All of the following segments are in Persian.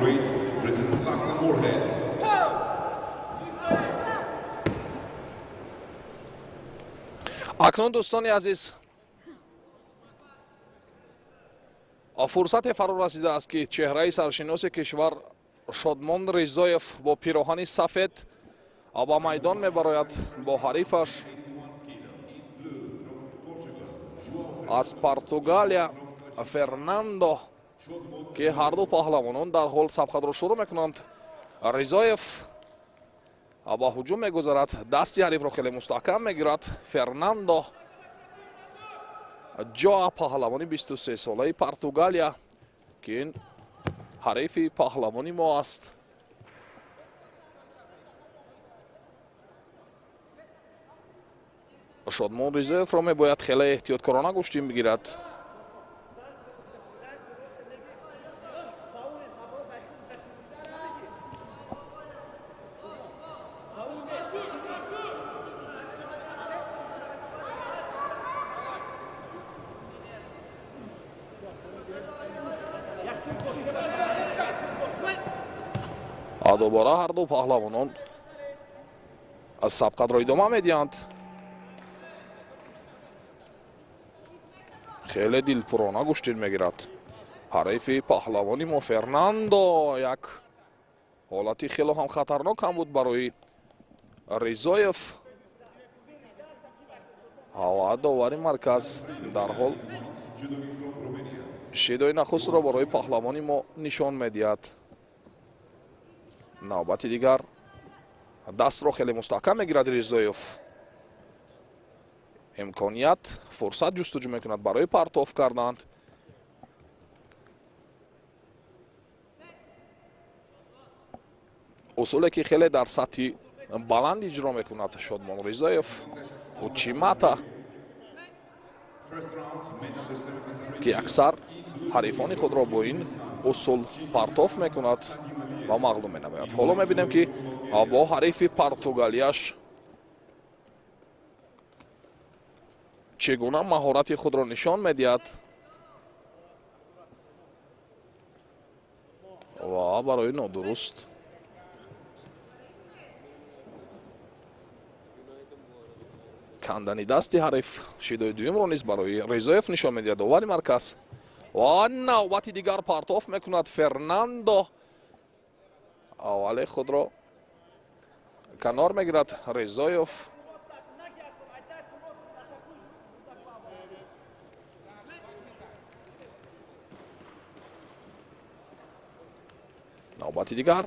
weight, written Lachlan Moorhead. اکنون دوستان عزیز فرصت فرا رسیده است که چهره سرشناس کشور شادمان رضایف با پیراهن سفید با میدان میبراید با حریفش از پرتغالیا فرناندو که هر دو پهلوانان در حال سبقت را شروع میکنند. رضایف با هجوم میگذارد، دستی حریف را خیلی مستحکم میگیرد. فرناندو جا پهلوانی 23 ساله پرتغالیا که این حریف پهلوانی ما است. شادمان رضایف را میباید خیلی احتیاطکارانه گوشتیم بگیرد. دوباره هر دو پهلوانان از سبقت را ادامه میدهند. خیلی دلپرانه گوشتیر میگیرد حریف پهلوانی ما فرناندو. یک حالتی خیلی هم خطرناک هم بود برای رضایف. هوا داوری مرکز در حال شیدای نخست را برای پهلوانی ما نشان میدهد. نوبت دیگر دست را خیلی مستحکم میگیرد رضایف. امکانیت فرصت جستجو میکند برای پرتاب کردند. اصولی که خیلی در سطح بلند اجرا میکند شادمان رضایف. اوچیماتا که اکثر حریفان خود را با این اصول پرتاب میکند و مغلوب مینماید. حالا میبینیم که با حریف پرتغالیاش چگونه مهارت خود را نشان میدهد و برای نادرست کندنی دستی حریف شیدای دویم را نیز برای رضایف نشان میدهد. داوری مرکز و نوبت دیگر پرتاب میکند فرناندو. اولی خود را کنار میگیرد رضایف. نوبت دیگر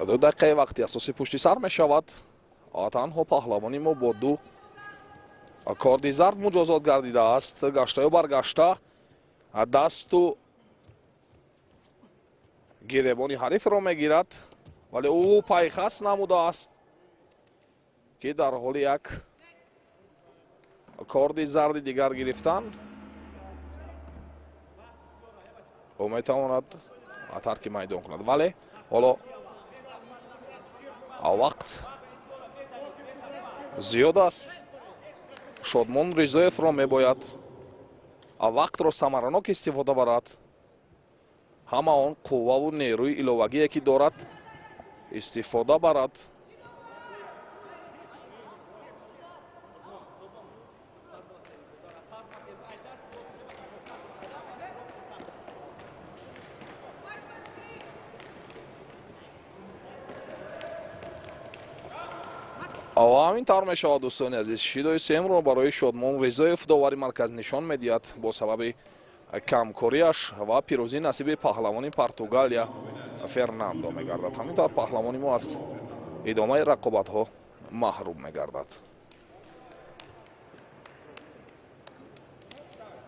دو دقیقه وقتی اساسی پشتی سر می شود. تنها پهلوانی ما با دو کارت زرد مجازات گردیده است. گشته و برگشته دست و گریبانی حریف را می گیرد ولی او پیخست نموده است که در حال یک کارت زرد دیگر گرفتن او می تواند ترک میدان کند. ولی حالا وقت زیاد است. شادمان رضایف را میباید وقت را ثمرناک استفاده برد. همه آن قوه و نیروی الوگی که دارد استفاده برد. همین طور می شود دوستان عزیز. شیدای سیم را برای شادمان رضایف داوری مرکز نشان میدهد با سبب کمکاریش و پیروزی نصیب پهلوانی پرتغالیا فرناندو میگردد. همین طور پهلوانی ما از ادامه رقابت ها محروم میگردد.